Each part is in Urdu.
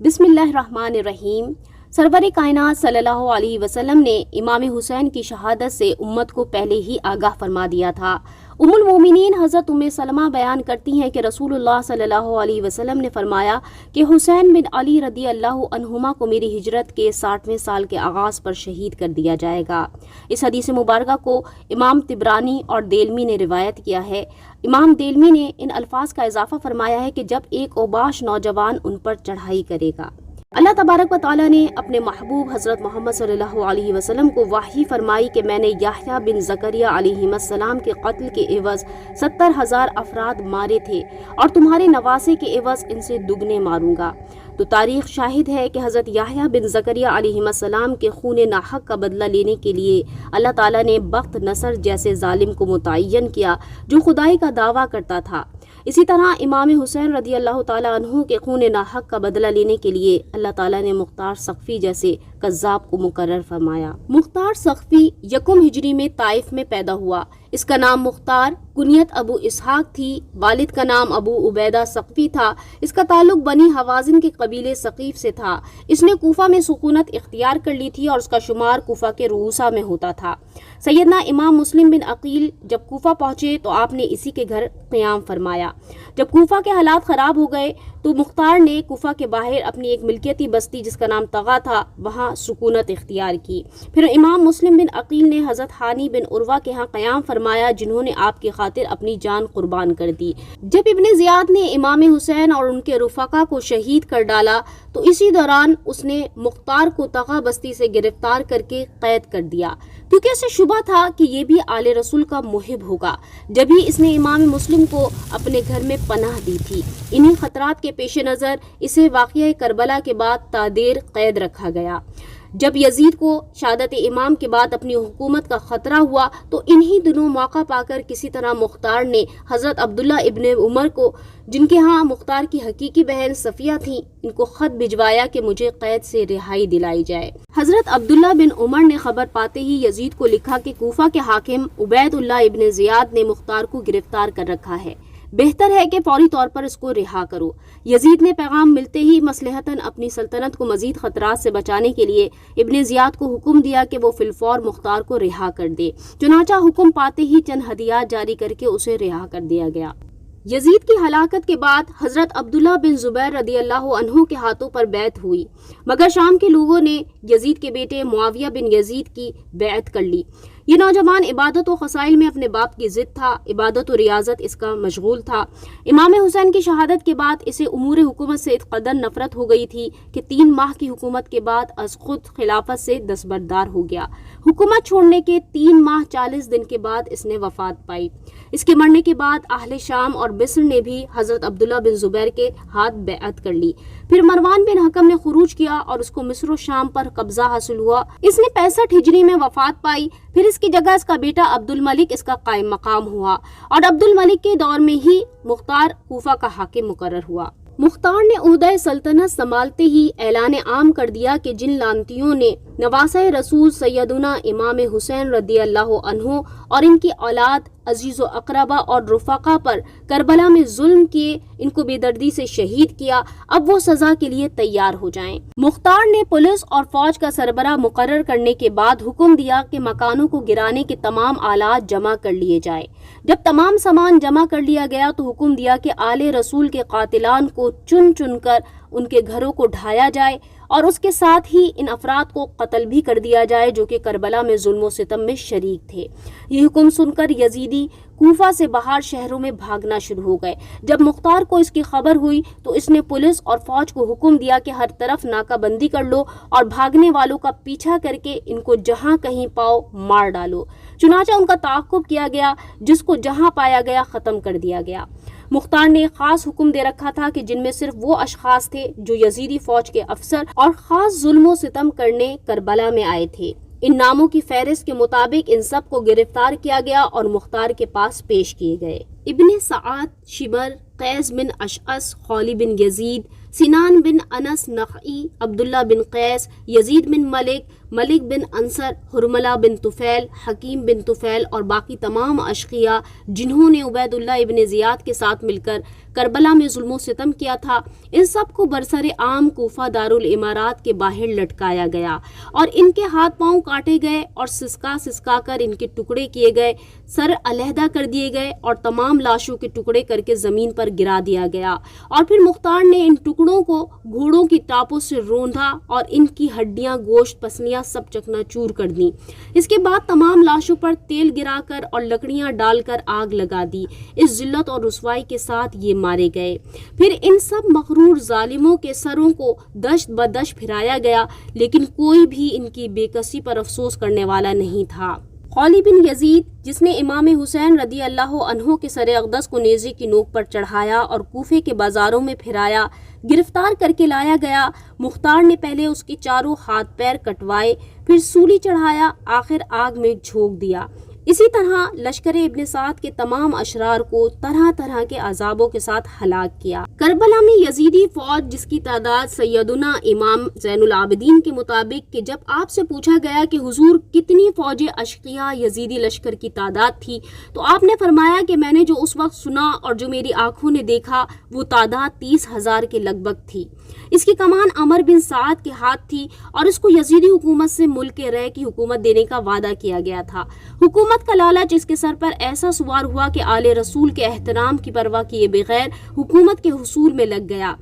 بسم اللہ الرحمن الرحیم۔ سرور کائنات صلی اللہ علیہ وسلم نے امام حسین کی شہادت سے امت کو پہلے ہی آگاہ فرما دیا تھا۔ ام المومنین حضرت ام سلمہ بیان کرتی ہیں کہ رسول اللہ صلی اللہ علیہ وسلم نے فرمایا کہ حسین بن علی رضی اللہ عنہما کو میری ہجرت کے 60ویں سال کے آغاز پر شہید کر دیا جائے گا۔ اس حدیث مبارکہ کو امام طبرانی اور دیلمی نے روایت کیا ہے۔ امام دیلمی نے ان الفاظ کا اضافہ فرمایا ہے کہ جب ایک اوباش نوجوان ان پر چڑھائی کرے گا۔ اللہ تبارک و تعالیٰ نے اپنے محبوب حضرت محمد صلی اللہ علیہ وسلم کو وحی فرمائی کہ میں نے یحییٰ بن زکریا علیہ السلام کے قتل کے عوض 70,000 افراد مارے تھے اور تمہارے نواسے کے عوض ان سے دگنے ماروں گا۔ تو تاریخ شاہد ہے کہ حضرت یحییٰ بن زکریا علیہ السلام کے خون ناحق کا بدلہ لینے کے لیے اللہ تعالیٰ نے بخت نصر جیسے ظالم کو متعین کیا جو خدائی کا دعویٰ کرتا تھا۔ اسی طرح امام حسین رضی اللہ تعالیٰ عنہ کے خون ناحق کا بدلہ لینے کے لیے اللہ تعالیٰ نے مختار سقفی جیسے کذاب کو مقرر فرمایا۔ مختار سقفی 1 ہجری میں طائف میں پیدا ہوا۔ اس کا نام مختار، کنیت ابو اسحاق تھی۔ والد کا نام ابو عبیدہ سقفی تھا۔ اس کا تعلق بنی حوازن کے قبیلے ثقیف سے تھا۔ اس نے کوفہ میں سکونت اختیار کر لی تھی اور اس کا شمار کوفہ کے رؤوسا میں ہوتا تھا۔ سیدنا امام مسلم بن عقیل جب کوفہ پہنچے تو آپ نے اسی کے گھر قیام فرمایا۔ جب کوفہ کے حالات خراب ہو گئے تو مختار نے کوفہ کے باہر اپنی ایک ملکیتی بستی جس کا نام طغا تھا وہاں سکونت اختیار کی۔ پھر امام مسلم بن عقیل نے حضرت ہانی بن عروہ کے ہاں قیام فرمایا جنہوں نے آپ کی خاطر اپنی جان قربان کر دی۔ جب ابن زیاد نے امام حسین اور ان کے رفقا کو شہید کر ڈالا تو اسی دوران اس نے مختار کو طغا بستی سے گرفتار کر کے قید کر دیا کیونکہ اسے شبہ تھا کہ یہ بھی آل رسول کا محب ہوگا۔ جبھی اس نے امام مسلم کو اپنے گھر میں پناہ دی تھی۔ انہی خطرات کے پیش نظر اسے واقعہ کربلا کے بعد تادیر قید رکھا گیا۔ جب یزید کو شہادت امام کے بعد اپنی حکومت کا خطرہ ہوا تو انہی دنوں موقع پا کر کسی طرح مختار نے حضرت عبداللہ ابن عمر کو، جن کے ہاں مختار کی حقیقی بہن صفیہ تھیں، ان کو خط بھجوایا کہ مجھے قید سے رہائی دلائی جائے۔ حضرت عبداللہ بن عمر نے خبر پاتے ہی یزید کو لکھا کہ کوفہ کے حاکم عبید اللہ ابن زیاد نے مختار کو گرفتار کر رکھا ہے، بہتر ہے کہ فوری طور پر اس کو رہا کرو۔ یزید نے پیغام ملتے ہی مصلحتاً اپنی سلطنت کو مزید خطرات سے بچانے کے لیے ابن زیاد کو حکم دیا کہ وہ فی الفور مختار کو رہا کر دے۔ چنانچہ حکم پاتے ہی چند ہدیات جاری کر کے اسے رہا کر دیا گیا۔ یزید کی ہلاکت کے بعد حضرت عبداللہ بن زبیر رضی اللہ عنہ کے ہاتھوں پر بیعت ہوئی، مگر شام کے لوگوں نے یزید کے بیٹے معاویہ بن یزید کی بیعت کر لی۔ یہ نوجوان عبادت و خسائل میں اپنے باپ کی ضد تھا، عبادت و ریاضت اس کا مشغول تھا۔ امام حسین کی شہادت کے بعد اسے امور حکومت سے قدر نفرت ہو گئی تھی کہ 3 ماہ کی حکومت کے بعد از خود خلافت سے دستبردار ہو گیا۔ حکومت چھوڑنے کے 3 ماہ 40 دن کے بعد اس نے وفات پائی۔ اس کے مرنے کے بعد اہل شام اور مصر نے بھی حضرت عبداللہ بن زبیر کے ہاتھ بیعت کر لی۔ پھر مروان بن حکم نے خروج کیا اور اس کو مصر و شام پر قبضہ حاصل ہوا۔ اس نے 65 ہجری میں وفات پائی۔ پھر اس کی جگہ اس کا بیٹا عبد الملک اس کا قائم مقام ہوا اور عبد الملک کے دور میں ہی مختار کوفہ کا حاکم مقرر ہوا۔ مختار نے عہدہ سلطنت سنبھالتے ہی اعلان عام کر دیا کہ جن لانتیوں نے نواسۂ رسول سیدنا امام حسین رضی اللہ عنہ اور ان کی اولاد عزیز و اقربا اور رفقا پر کربلا میں ظلم کیے، ان کو بے دردی سے شہید کیا، اب وہ سزا کے لیے تیار ہو جائیں۔ مختار نے پولیس اور فوج کا سربراہ مقرر کرنے کے بعد حکم دیا کہ مکانوں کو گرانے کے تمام آلات جمع کر لیے جائیں۔ جب تمام سامان جمع کر لیا گیا تو حکم دیا کہ آل رسول کے قاتلان کو چن چن کر ان کے گھروں کو ڈھایا جائے اور اس کے ساتھ ہی ان افراد کو قتل بھی کر دیا جائے جو کہ کربلا میں ظلم و ستم میں شریک تھے۔ یہ حکم سن کر یزیدی کوفہ سے باہر شہروں میں بھاگنا شروع ہو گئے۔ جب مختار کو اس کی خبر ہوئی تو اس نے پولیس اور فوج کو حکم دیا کہ ہر طرف ناکہ بندی کر لو اور بھاگنے والوں کا پیچھا کر کے ان کو جہاں کہیں پاؤ مار ڈالو۔ چنانچہ ان کا تعاقب کیا گیا، جس کو جہاں پایا گیا ختم کر دیا گیا۔ مختار نے خاص حکم دے رکھا تھا کہ جن میں صرف وہ اشخاص تھے جو یزیدی فوج کے افسر اور خاص ظلم و ستم کرنے کربلا میں آئے تھے، ان ناموں کی فہرست کے مطابق ان سب کو گرفتار کیا گیا اور مختار کے پاس پیش کیے گئے۔ ابن سعد، شبر، قیس بن اشعث، خولی بن یزید، سنان بن انس نخعی، عبداللہ بن قیس، یزید بن ملک، ملک بن انصر، حرملہ بن طفیل، حکیم بن طفیل اور باقی تمام اشقیاء جنہوں نے عبید اللہ ابن زیاد کے ساتھ مل کر کربلا میں ظلم و ستم کیا تھا، ان سب کو برسر عام کوفہ دارالامارات کے باہر لٹکایا گیا اور ان کے ہاتھ پاؤں کاٹے گئے اور سسکا کر ان کے ٹکڑے کیے گئے، سر علیحدہ کر دیے گئے اور تمام لاشوں کے ٹکڑے کر کے زمین پر گرا دیا گیا، اور پھر مختار نے ان ٹکڑوں کو گھوڑوں کی ٹاپوں سے روندا اور ان کی ہڈیاں، گوشت، پسلیاں سب چکنا چور کر دیں۔ اس کے بعد تمام لاشوں پر تیل گرا کر اور لکڑیاں ڈال کر آگ لگا دی۔ اس ذلت اور رسوائی کے ساتھ یہ مارے گئے۔ پھر ان سب مغرور ظالموں کے سروں کو دشت بدشت پھرایا گیا، لیکن کوئی بھی ان کی بے کسی پر افسوس کرنے والا نہیں تھا۔ خولی بن یزید، جس نے امام حسین رضی اللہ عنہ کے سر اقدس کو نیزے کی نوک پر چڑھایا اور کوفے کے بازاروں میں پھرایا، گرفتار کر کے لایا گیا۔ مختار نے پہلے اس کے چاروں ہاتھ پیر کٹوائے، پھر سولی چڑھایا، آخر آگ میں جھونک دیا۔ اسی طرح لشکر ابن سعد کے تمام اشرار کو طرح طرح کے عذابوں کے ساتھ ہلاک کیا۔ کربلا میں یزیدی فوج، جس کی تعداد سیدنا امام زین العابدین کے مطابق کہ جب آپ سے پوچھا گیا کہ حضور کتنی فوج اشقیاء یزیدی لشکر کی تعداد تھی، تو آپ نے فرمایا کہ میں نے جو اس وقت سنا اور جو میری آنکھوں نے دیکھا وہ تعداد 30,000 کے لگ بھگ تھی۔ اس کی کمان عمر بن سعد کے ہاتھ تھی اور اس کو یزیدی حکومت سے ملک رے کی حکومت دینے کا وعدہ کیا گیا تھا۔ حکومت کا لالچ اس کے سر پر ایسا سوار ہوا کہ آل رسول کے احترام کی پرواہ کیے بغیر حکومت کے حصول میں لگ گیا۔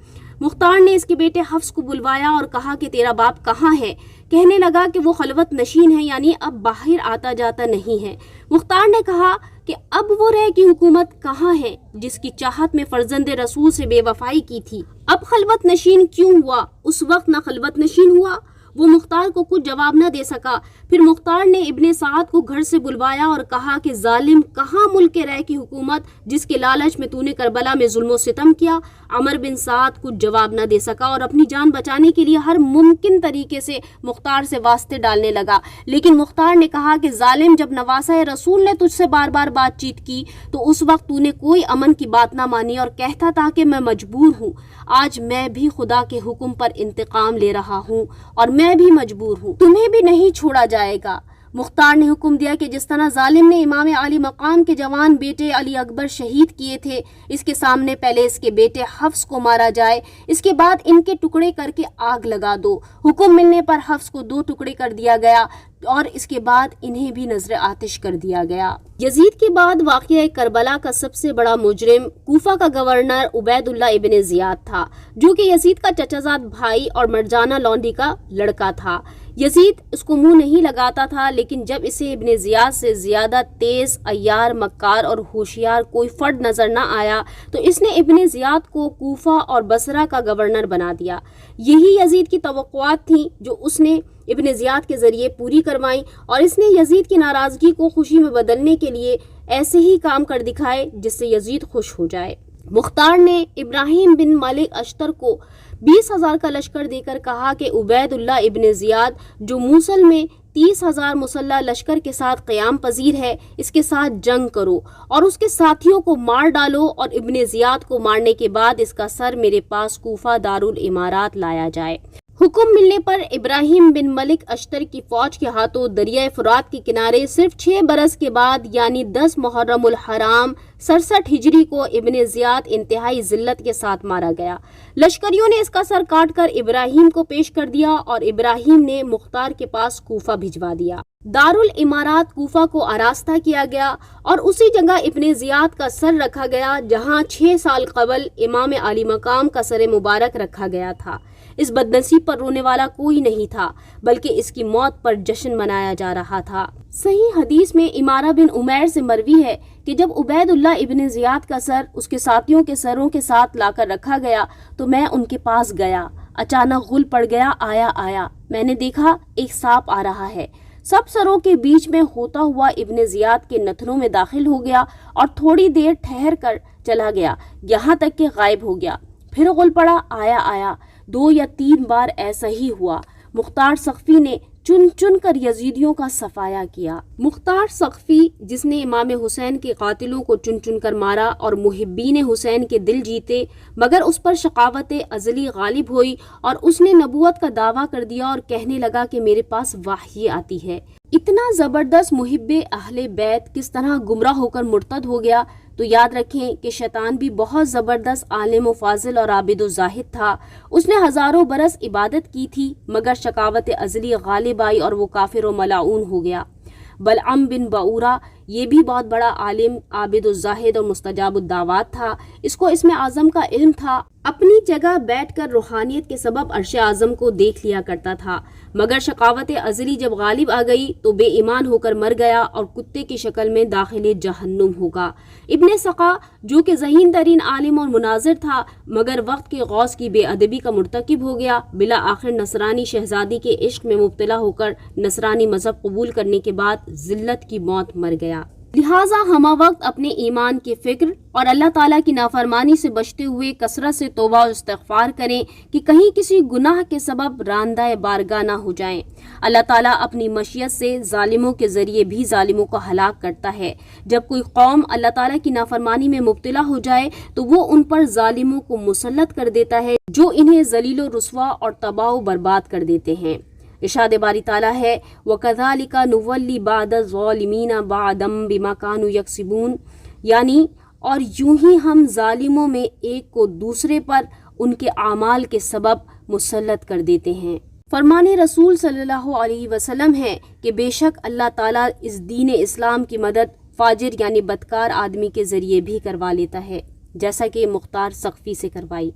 مختار نے اس کے بیٹے حفص کو بلوایا اور کہا کہ تیرا باپ کہاں ہے؟ کہنے لگا کہ وہ خلوت نشین ہے، یعنی اب باہر آتا جاتا نہیں ہے۔ مختار نے کہا کہ اب وہ رے کی حکومت کہاں ہے جس کی چاہت میں فرزند رسول سے بے وفائی کی تھی؟ اب خلوت نشین کیوں ہوا؟ اس وقت نہ خلوت نشین ہوا۔ وہ مختار کو کچھ جواب نہ دے سکا۔ پھر مختار نے ابن سعد کو گھر سے بلوایا اور کہا کہ ظالم، کہاں ملک رے کی حکومت جس کے لالچ میں تو نے کربلا میں ظلم و ستم کیا؟ عمر بن سعد کچھ جواب نہ دے سکا اور اپنی جان بچانے کے لیے ہر ممکن طریقے سے مختار سے واسطے ڈالنے لگا، لیکن مختار نے کہا کہ ظالم، جب نواسہ رسول نے تجھ سے بار بار بات چیت کی تو اس وقت تو نے کوئی امن کی بات نہ مانی اور کہتا تھا کہ میں مجبور ہوں۔ آج میں بھی خدا کے حکم پر انتقام لے رہا ہوں اور میں بھی مجبور ہوں، تمہیں بھی نہیں چھوڑا جائے گا۔ مختار نے حکم دیا کہ جس طرح ظالم نے امام علی مقام کے جوان بیٹے علی اکبر شہید کیے تھے، اس کے سامنے پہلے اس کے بیٹے حفص کو مارا جائے، اس کے بعد ان کے ٹکڑے کر کے آگ لگا دو۔ حکم ملنے پر حفص کو 2 ٹکڑے کر دیا گیا اور اس کے بعد انہیں بھی نذر آتش کر دیا گیا۔ یزید کے بعد واقعہ کربلا کا سب سے بڑا مجرم کوفہ کا گورنر عبید اللہ ابن زیاد تھا، جو کہ یزید کا چچا زاد بھائی اور مرجانہ لونڈی کا لڑکا تھا۔ یزید اس کو منہ نہیں لگاتا تھا، لیکن جب اسے ابن زیاد سے زیادہ تیز، عیار، مکار اور ہوشیار کوئی فرد نظر نہ آیا تو اس نے ابن زیاد کو کوفہ اور بصرہ کا گورنر بنا دیا۔ یہی یزید کی توقعات تھیں جو اس نے ابن زیاد کے ذریعے پوری کروائیں، اور اس نے یزید کی ناراضگی کو خوشی میں بدلنے کے لیے ایسے ہی کام کر دکھائے جس سے یزید خوش ہو جائے۔ مختار نے ابراہیم بن ملک اشتر کو 20,000 کا لشکر دے کر کہا کہ عبید اللہ ابن زیاد جو موصل میں 30,000 مسلح لشکر کے ساتھ قیام پذیر ہے، اس کے ساتھ جنگ کرو اور اس کے ساتھیوں کو مار ڈالو، اور ابن زیاد کو مارنے کے بعد اس کا سر میرے پاس کوفہ دارالامارات لایا جائے۔ حکم ملنے پر ابراہیم بن ملک اشتر کی فوج کے ہاتھوں دریائے فرات کے کنارے صرف 6 برس کے بعد یعنی 10 محرم الحرام 67 ہجری کو ابن زیاد انتہائی ذلت کے ساتھ مارا گیا۔ لشکریوں نے اس کا سر کاٹ کر ابراہیم کو پیش کر دیا اور ابراہیم نے مختار کے پاس کوفہ بھجوا دیا۔ دارالامارات کوفہ کو آراستہ کیا گیا اور اسی جگہ ابن زیاد کا سر رکھا گیا جہاں 6 سال قبل امام علی مقام کا سر مبارک رکھا گیا تھا۔ اس بدنصیب پر رونے والا کوئی نہیں تھا، بلکہ اس کی موت پر جشن منایا جا رہا تھا۔ صحیح حدیث میں امارہ بن عمیر سے مروی ہے کہ جب عبید اللہ ابن زیاد کا سر اس کے ساتھیوں کے سروں کے ساتھ لا کر رکھا گیا تو میں ان کے پاس گیا، اچانک غل پڑ گیا، آیا میں نے دیکھا ایک سانپ آ رہا ہے، سب سروں کے بیچ میں ہوتا ہوا ابن زیاد کے نتنوں میں داخل ہو گیا اور تھوڑی دیر ٹھہر کر چلا گیا، یہاں تک کہ غائب ہو گیا۔ پھر غل پڑا، آیا 2 یا 3 بار ایسا ہی ہوا۔ مختار سقفی نے چن چن کر یزیدیوں کا صفایا کیا۔ مختار سقفی، جس نے امام حسین کے قاتلوں کو چن چن کر مارا اور محبین حسین کے دل جیتے، مگر اس پر شقاوت ازلی غالب ہوئی اور اس نے نبوت کا دعویٰ کر دیا اور کہنے لگا کہ میرے پاس وحی آتی ہے۔ اتنا زبردست محب اہل بیت کس طرح گمراہ ہو کر مرتد ہو گیا؟ تو یاد رکھیں کہ شیطان بھی بہت زبردست عالم و فاضل اور عابد و زاہد تھا۔ اس نے ہزاروں برس عبادت کی تھی، مگر شقاوت ازلی غالب آئی اور وہ کافر و ملعون ہو گیا۔ بلعم بن بعورہ، یہ بھی بہت بڑا عالم، عابد و زاہد اور مستجاب الدعوات تھا۔ اس کو اسم اعظم کا علم تھا، اپنی جگہ بیٹھ کر روحانیت کے سبب عرش اعظم کو دیکھ لیا کرتا تھا، مگر شقاوت ازلی جب غالب آ گئی تو بے ایمان ہو کر مر گیا اور کتے کی شکل میں داخل جہنم ہوگا۔ ابن سقا، جو کہ ذہین ترین عالم اور مناظر تھا، مگر وقت کے غوث کی بے ادبی کا مرتکب ہو گیا، بالآخر نصرانی شہزادی کے عشق میں مبتلا ہو کر نصرانی مذہب قبول کرنے کے بعد ذلت کی موت مر گیا۔ لہٰذا ہمہ وقت اپنے ایمان کی فکر اور اللہ تعالیٰ کی نافرمانی سے بچتے ہوئے کثرت سے توبہ و استغفار کریں کہ کہیں کسی گناہ کے سبب راندہ بارگاہ نہ ہو جائیں۔ اللہ تعالیٰ اپنی مشیت سے ظالموں کے ذریعے بھی ظالموں کو ہلاک کرتا ہے۔ جب کوئی قوم اللہ تعالیٰ کی نافرمانی میں مبتلا ہو جائے تو وہ ان پر ظالموں کو مسلط کر دیتا ہے جو انہیں ذلیل و رسوا اور تباہ و برباد کر دیتے ہیں۔ ارشاد باری تعالیٰ ہے وَكَذَلِكَ نُوَلِّي بَعْضَ الظَّالِمِينَ بَعْضًا بِمَا كَانُوا يَكْسِبُونَ، یعنی اور یوں ہی ہم ظالموں میں ایک کو دوسرے پر ان کے اعمال کے سبب مسلط کر دیتے ہیں۔ فرمان رسول صلی اللہ علیہ وسلم ہے کہ بے شک اللہ تعالیٰ اس دین اسلام کی مدد فاجر یعنی بدکار آدمی کے ذریعے بھی کروا لیتا ہے، جیسا کہ مختار سقفی سے کروائی۔